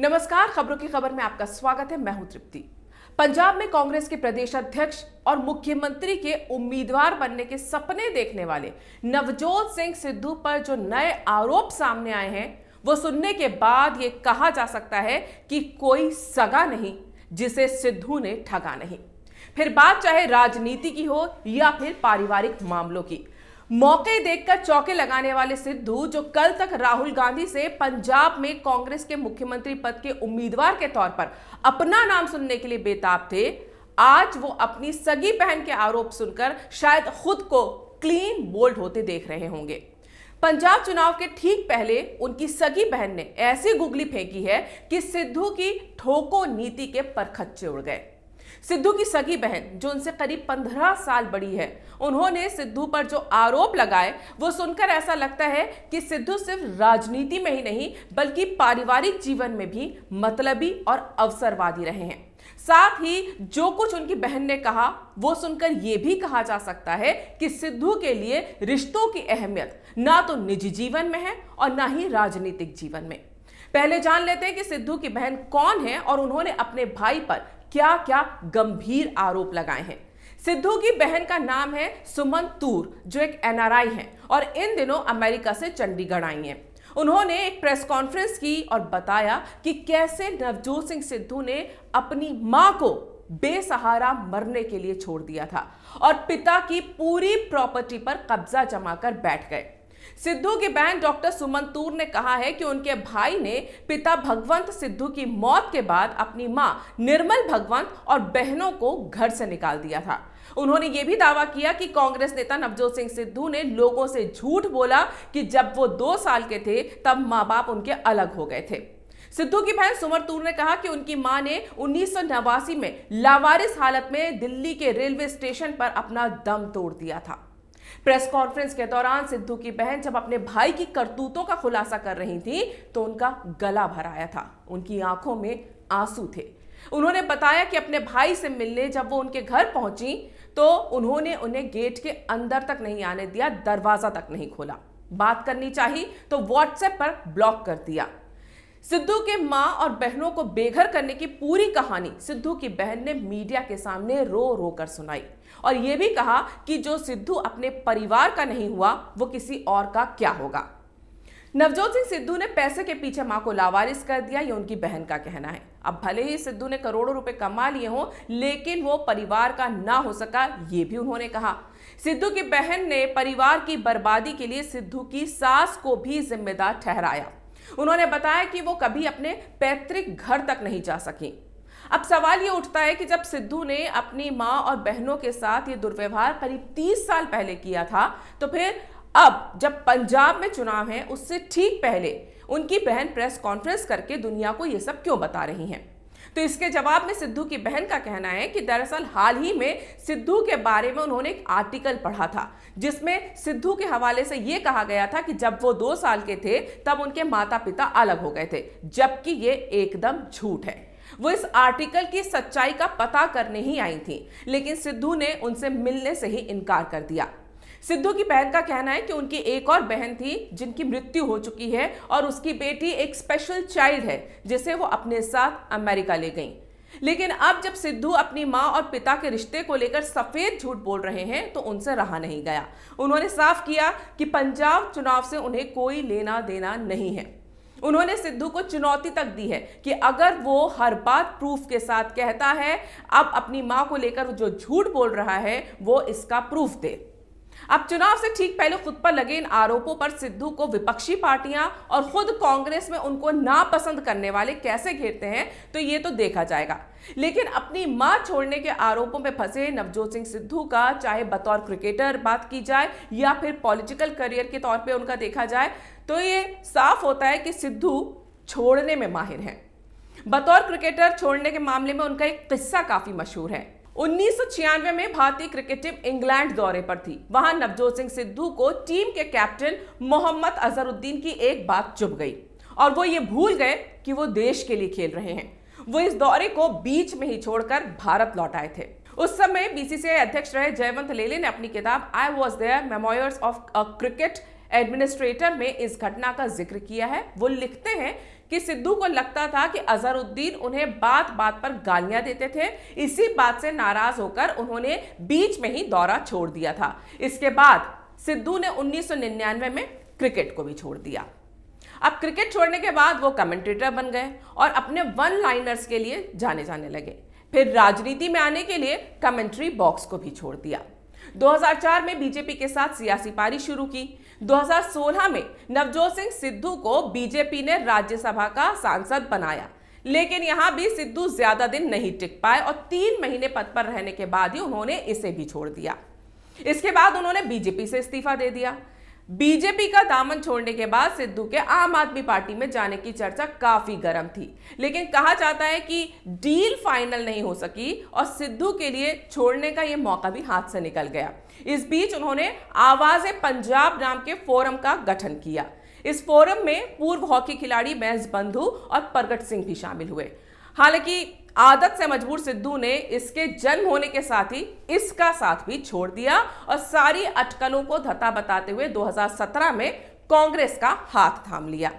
नमस्कार, खबरों की खबर में आपका स्वागत है। मैं हूं तृप्ति। पंजाब में कांग्रेस के प्रदेश अध्यक्ष और मुख्यमंत्री के उम्मीदवार बनने के सपने देखने वाले नवजोत सिंह सिद्धू पर जो नए आरोप सामने आए हैं, वो सुनने के बाद ये कहा जा सकता है कि कोई सगा नहीं जिसे सिद्धू ने ठगा नहीं। फिर बात चाहे राजनीति की हो या फिर पारिवारिक मामलों की, मौके देखकर चौके लगाने वाले सिद्धू, जो कल तक राहुल गांधी से पंजाब में कांग्रेस के मुख्यमंत्री पद के उम्मीदवार के तौर पर अपना नाम सुनने के लिए बेताब थे, आज वो अपनी सगी बहन के आरोप सुनकर शायद खुद को क्लीन बोल्ड होते देख रहे होंगे। पंजाब चुनाव के ठीक पहले उनकी सगी बहन ने ऐसी गुगली फेंकी है कि सिद्धू की ठोको नीति के परखच्चे उड़ गए। सिद्धू की सगी बहन, जो उनसे करीब 15 साल बड़ी है, उन्होंने सिद्धू पर जो आरोप लगाए वो सुनकर ऐसा लगता है कि सिद्धू सिर्फ राजनीति में ही नहीं बल्कि पारिवारिक जीवन में भी मतलबी और अवसरवादी रहे हैं। साथ ही जो कुछ उनकी बहन ने कहा वो सुनकर यह भी कहा जा सकता है कि सिद्धू के लिए रिश्तों की अहमियत ना तो निजी जीवन में है और ना ही राजनीतिक जीवन में। पहले जान लेते हैं कि सिद्धू की बहन कौन है और उन्होंने अपने भाई पर क्या क्या गंभीर आरोप लगाए हैं। सिद्धू की बहन का नाम है सुमन तूर, जो एक एनआरआई हैं और इन दिनों अमेरिका से चंडीगढ़ आई हैं। उन्होंने एक प्रेस कॉन्फ्रेंस की और बताया कि कैसे नवजोत सिंह सिद्धू ने अपनी मां को बेसहारा मरने के लिए छोड़ दिया था और पिता की पूरी प्रॉपर्टी पर कब्जा जमाकर बैठ गए। सिद्धू की बहन डॉक्टर सुमन तूर ने कहा है कि उनके भाई ने पिता भगवंत सिद्धू की मौत के बाद अपनी मां निर्मल भगवंत और बहनों को घर से निकाल दिया था। उन्होंने यह भी दावा किया कि कांग्रेस नेता नवजोत सिंह सिद्धू ने लोगों से झूठ बोला कि जब वो 2 साल के थे तब मां बाप उनके अलग हो गए थे। सिद्धू की बहन सुमन तूर ने कहा कि उनकी मां ने 1989 में लावारिस हालत में दिल्ली के रेलवे स्टेशन पर अपना दम तोड़ दिया था। प्रेस कॉन्फ्रेंस के दौरान सिद्धू की बहन जब अपने भाई की करतूतों का खुलासा कर रही थी तो उनका गला भर आया था, उनकी आंखों में आंसू थे। उन्होंने बताया कि अपने भाई से मिलने जब वो उनके घर पहुंची तो उन्होंने उन्हें गेट के अंदर तक नहीं आने दिया, दरवाजा तक नहीं खोला। बात करनी चाहिए तो व्हाट्सएप पर ब्लॉक कर दिया। सिद्धू के मां और बहनों को बेघर करने की पूरी कहानी सिद्धू की बहन ने मीडिया के सामने रो रो कर सुनाई और यह भी कहा कि जो सिद्धू अपने परिवार का नहीं हुआ वो किसी और का क्या होगा। नवजोत सिंह सिद्धू ने पैसे के पीछे मां को लावारिस कर दिया, ये उनकी बहन का कहना है। अब भले ही सिद्धू ने करोड़ों रुपए कमा लिए हों, लेकिन वो परिवार का ना हो सका, ये भी उन्होंने कहा। सिद्धू की बहन ने परिवार की बर्बादी के लिए सिद्धू की सास को भी जिम्मेदार ठहराया। उन्होंने बताया कि वो कभी अपने पैतृक घर तक नहीं जा सकी। अब सवाल ये उठता है कि जब सिद्धू ने अपनी मां और बहनों के साथ ये दुर्व्यवहार करीब 30 साल पहले किया था, तो फिर अब जब पंजाब में चुनाव है उससे ठीक पहले उनकी बहन प्रेस कॉन्फ्रेंस करके दुनिया को ये सब क्यों बता रही हैं? तो इसके जवाब में सिद्धू की बहन का कहना है कि दरअसल हाल ही में सिद्धू के बारे में उन्होंने एक आर्टिकल पढ़ा था जिसमें सिद्धू के हवाले से यह कहा गया था कि जब वो 2 साल के थे तब उनके माता पिता अलग हो गए थे, जबकि ये एकदम झूठ है। वो इस आर्टिकल की सच्चाई का पता करने ही आई थी, लेकिन सिद्धू ने उनसे मिलने से ही इनकार कर दिया। सिद्धू की बहन का कहना है कि उनकी एक और बहन थी जिनकी मृत्यु हो चुकी है और उसकी बेटी एक स्पेशल चाइल्ड है जिसे वो अपने साथ अमेरिका ले गई। लेकिन अब जब सिद्धू अपनी मां और पिता के रिश्ते को लेकर सफेद झूठ बोल रहे हैं तो उनसे रहा नहीं गया। उन्होंने साफ किया कि पंजाब चुनाव से उन्हें कोई लेना देना नहीं है। उन्होंने सिद्धू को चुनौती तक दी है कि अगर वो हर बात प्रूफ के साथ कहता है, अब अपनी मां को लेकर जो झूठ बोल रहा है वो इसका प्रूफ दे। अब चुनाव से ठीक पहले खुद पर लगे इन आरोपों पर सिद्धू को विपक्षी पार्टियां और खुद कांग्रेस में उनको नापसंद करने वाले कैसे घेरते हैं तो ये तो देखा जाएगा। लेकिन अपनी मां छोड़ने के आरोपों में फंसे नवजोत सिंह सिद्धू का, चाहे बतौर क्रिकेटर बात की जाए या फिर पॉलिटिकल करियर के तौर पे उनका देखा जाए, तो ये साफ होता है कि सिद्धू छोड़ने में माहिर हैं। बतौर क्रिकेटर छोड़ने के मामले में उनका एक किस्सा काफी मशहूर है। 1996 में भारतीय क्रिकेट टीम इंग्लैंड दौरे पर थी। वहां नवजोत सिंह सिद्धू को टीम के कैप्टन मोहम्मद अजहरुद्दीन की एक बात चुभ गई और वो ये भूल गए कि वो देश के लिए खेल रहे हैं। वो इस दौरे को बीच में ही छोड़कर भारत लौट आए थे। उस समय बीसीसीआई अध्यक्ष रहे जयवंत लेले ने अपनी किताब I was there memoirs of a cricket administrator में इस घटना का जिक्र किया है। वो लिखते हैं कि सिद्धू को लगता था कि अजहरुद्दीन उन्हें बात बात पर गालियां देते थे। इसी बात से नाराज होकर उन्होंने बीच में ही दौरा छोड़ दिया था। इसके बाद सिद्धू ने 1999 में क्रिकेट को भी छोड़ दिया। अब क्रिकेट छोड़ने के बाद वो कमेंटेटर बन गए और अपने वन लाइनर्स के लिए जाने जाने लगे। फिर राजनीति में आने के लिए कमेंट्री बॉक्स को भी छोड़ दिया। 2004 में बीजेपी के साथ सियासी पारी शुरू की। 2016 में नवजोत सिंह सिद्धू को बीजेपी ने राज्यसभा का सांसद बनाया, लेकिन यहां भी सिद्धू ज्यादा दिन नहीं टिक पाए और 3 महीने पद पर रहने के बाद ही उन्होंने इसे भी छोड़ दिया। इसके बाद उन्होंने बीजेपी से इस्तीफा दे दिया। बीजेपी का दामन छोड़ने के बाद सिद्धू के आम आदमी पार्टी में जाने की चर्चा काफी गर्म थी, लेकिन कहा जाता है कि डील फाइनल नहीं हो सकी और सिद्धू के लिए छोड़ने का यह मौका भी हाथ से निकल गया। इस बीच उन्होंने आवाज़े पंजाब नाम के फोरम का गठन किया। इस फोरम में पूर्व हॉकी खिलाड़ी महेश बंधु और प्रगट सिंह भी शामिल हुए। हालांकि आदत से मजबूर सिद्धू ने इसके जन्म होने के साथ ही इसका साथ भी छोड़ दिया और सारी अटकलों को धता बताते हुए 2017 में कांग्रेस का हाथ थाम लिया।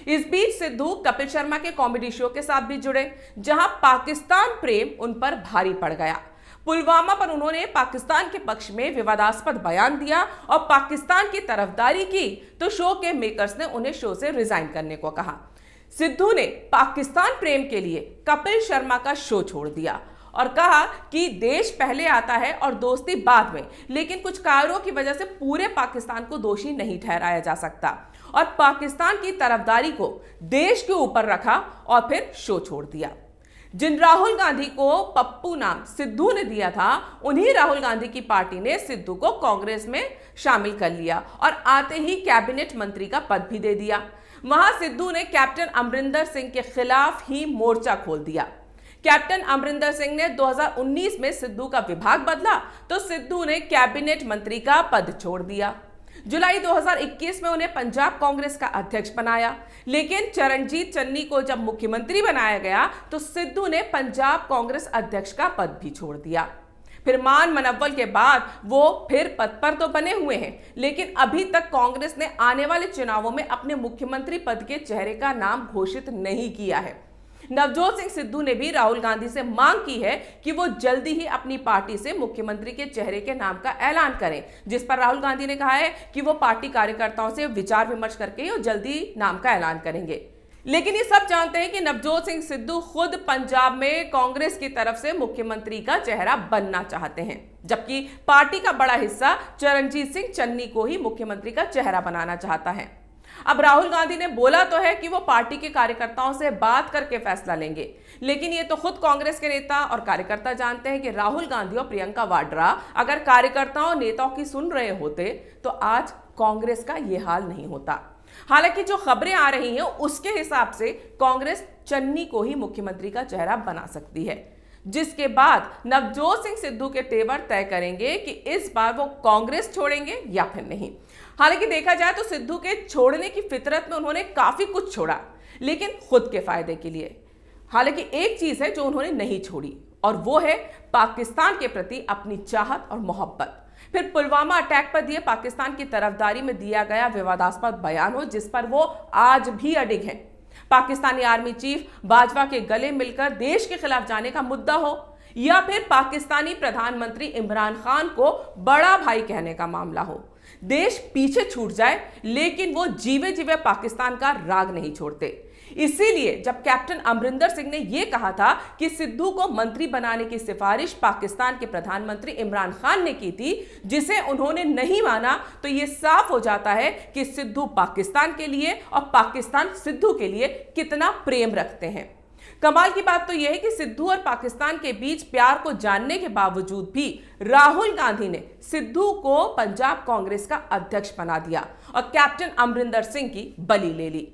इस बीच सिद्धू कपिल शर्मा के कॉमेडी शो के साथ भी जुड़े, जहां पाकिस्तान प्रेम उन पर भारी पड़ गया। पुलवामा पर उन्होंने पाकिस्तान के पक्ष में विवादास्पद बयान दिया और पाकिस्तान की तरफदारी की, तो शो के मेकर्स ने उन्हें शो से रिजाइन करने को कहा। सिद्धू ने पाकिस्तान प्रेम के लिए कपिल शर्मा का शो छोड़ दिया और कहा कि देश पहले आता है और दोस्ती बाद में, लेकिन कुछ कारणों की वजह से पूरे पाकिस्तान को दोषी नहीं ठहराया जा सकता और पाकिस्तान की तरफदारी को देश के ऊपर रखा और फिर शो छोड़ दिया। जिन राहुल गांधी को पप्पू नाम सिद्धू ने दिया था, उन्हीं राहुल गांधी की पार्टी ने सिद्धू को कांग्रेस में शामिल कर लिया और आते ही कैबिनेट मंत्री का पद भी दे दिया। वहां सिद्धू ने कैप्टन अमरिंदर सिंह के खिलाफ ही मोर्चा खोल दिया। कैप्टन अमरिंदर सिंह ने 2019 में सिद्धू का विभाग बदला, तो सिद्धू ने कैबिनेट मंत्री का पद छोड़ दिया। जुलाई 2021 में उन्हें पंजाब कांग्रेस का अध्यक्ष बनाया, लेकिन चरणजीत चन्नी को जब मुख्यमंत्री बनाया गया तो सिद्धू ने पंजाब कांग्रेस अध्यक्ष का पद भी छोड़ दिया। फिर मान मनव्वल के बाद वो फिर पद पर तो बने हुए हैं, लेकिन अभी तक कांग्रेस ने आने वाले चुनावों में अपने मुख्यमंत्री पद के चेहरे का नाम घोषित नहीं किया है। नवजोत सिंह सिद्धू ने भी राहुल गांधी से मांग की है कि वो जल्दी ही अपनी पार्टी से मुख्यमंत्री के चेहरे के नाम का ऐलान करें, जिस पर राहुल गांधी ने कहा है कि वो पार्टी कार्यकर्ताओं से विचार विमर्श करके और जल्दी नाम का ऐलान करेंगे। लेकिन ये सब जानते हैं कि नवजोत सिंह सिद्धू खुद पंजाब में कांग्रेस की तरफ से मुख्यमंत्री का चेहरा बनना चाहते हैं, जबकि पार्टी का बड़ा हिस्सा चरणजीत सिंह चन्नी को ही मुख्यमंत्री का चेहरा बनाना चाहता है। अब राहुल गांधी ने बोला तो है कि वो पार्टी के कार्यकर्ताओं से बात करके फैसला लेंगे, लेकिन ये तो खुद कांग्रेस के नेता और कार्यकर्ता जानते हैं कि राहुल गांधी और प्रियंका वाड्रा अगर कार्यकर्ताओं और नेताओं की सुन रहे होते तो आज कांग्रेस का ये हाल नहीं होता। हालांकि जो खबरें आ रही हैं उसके हिसाब से कांग्रेस चन्नी को ही मुख्यमंत्री का चेहरा बना सकती है, जिसके बाद नवजोत सिंह सिद्धू के तेवर तय करेंगे कि इस बार वो कांग्रेस छोड़ेंगे या फिर नहीं। हालांकि देखा जाए तो सिद्धू के छोड़ने की फितरत में उन्होंने काफी कुछ छोड़ा, लेकिन खुद के फायदे के लिए। हालांकि एक चीज है जो उन्होंने नहीं छोड़ी और वो है पाकिस्तान के प्रति अपनी चाहत और मोहब्बत। फिर पुलवामा अटैक पर दिए पाकिस्तान की तरफदारी में दिया गया विवादास्पद बयान हो, जिस पर वो आज भी अडिग हैं। पाकिस्तानी आर्मी चीफ बाजवा के गले मिलकर देश के खिलाफ जाने का मुद्दा हो, या फिर पाकिस्तानी प्रधानमंत्री इमरान खान को बड़ा भाई कहने का मामला हो, देश पीछे छूट जाए लेकिन वो जीवे जीवे पाकिस्तान का राग नहीं छोड़ते। इसीलिए जब कैप्टन अमरिंदर सिंह ने यह कहा था कि सिद्धू को मंत्री बनाने की सिफारिश पाकिस्तान के प्रधानमंत्री इमरान खान ने की थी, जिसे उन्होंने नहीं माना, तो यह साफ हो जाता है कि सिद्धू पाकिस्तान के लिए और पाकिस्तान सिद्धू के लिए कितना प्रेम रखते हैं। कमाल की बात तो यह है कि सिद्धू और पाकिस्तान के बीच प्यार को जानने के बावजूद भी राहुल गांधी ने सिद्धू को पंजाब कांग्रेस का अध्यक्ष बना दिया और कैप्टन अमरिंदर सिंह की बलि ले ली।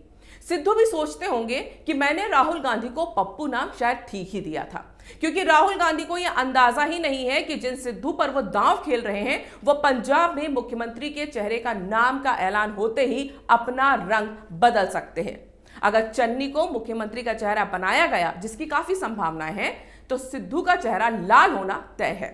सिद्धू भी सोचते होंगे कि मैंने राहुल गांधी को पप्पू नाम शायद ठीक ही दिया था, क्योंकि राहुल गांधी को यह अंदाजा ही नहीं है कि जिन सिद्धू पर वो दांव खेल रहे हैं वो पंजाब में मुख्यमंत्री के चेहरे का नाम का ऐलान होते ही अपना रंग बदल सकते हैं। अगर चन्नी को मुख्यमंत्री का चेहरा बनाया गया, जिसकी काफी संभावनाएं हैं, तो सिद्धू का चेहरा लाल होना तय है।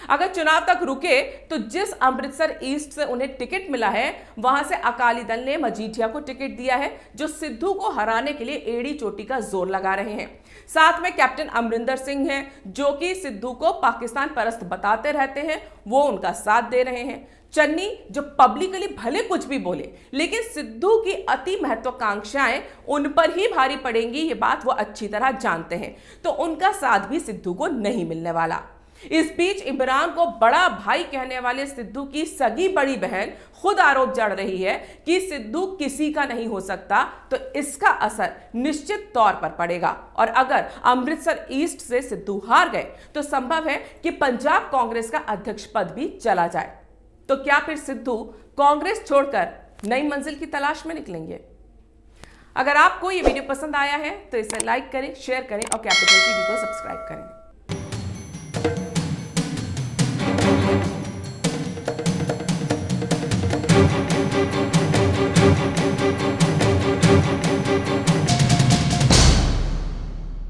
अगर चुनाव तक रुके तो जिस अमृतसर ईस्ट से उन्हें टिकट मिला है वहां से अकाली दल ने मजीठिया को टिकट दिया है, जो सिद्धू को हराने के लिए एड़ी चोटी का जोर लगा रहे हैं। साथ में कैप्टन अमरिंदर सिंह हैं, जो कि सिद्धू को पाकिस्तान परस्त बताते रहते हैं, वो उनका साथ दे रहे हैं। चन्नी, जो पब्लिकली भले कुछ भी बोले, लेकिन सिद्धू की अति महत्वाकांक्षाएं उन पर ही भारी पड़ेंगी, ये बात वो अच्छी तरह जानते हैं, तो उनका साथ भी सिद्धू को नहीं मिलने वाला। इस बीच इमरान को बड़ा भाई कहने वाले सिद्धू की सगी बड़ी बहन खुद आरोप जड़ रही है कि सिद्धू किसी का नहीं हो सकता, तो इसका असर निश्चित तौर पर पड़ेगा। और अगर अमृतसर ईस्ट से सिद्धू हार गए तो संभव है कि पंजाब कांग्रेस का अध्यक्ष पद भी चला जाए। तो क्या फिर सिद्धू कांग्रेस छोड़कर नई मंजिल की तलाश में निकलेंगे? अगर आपको ये वीडियो पसंद आया है तो इसे लाइक करें, शेयर करें और कैपिटल टीवी को सब्सक्राइब करें।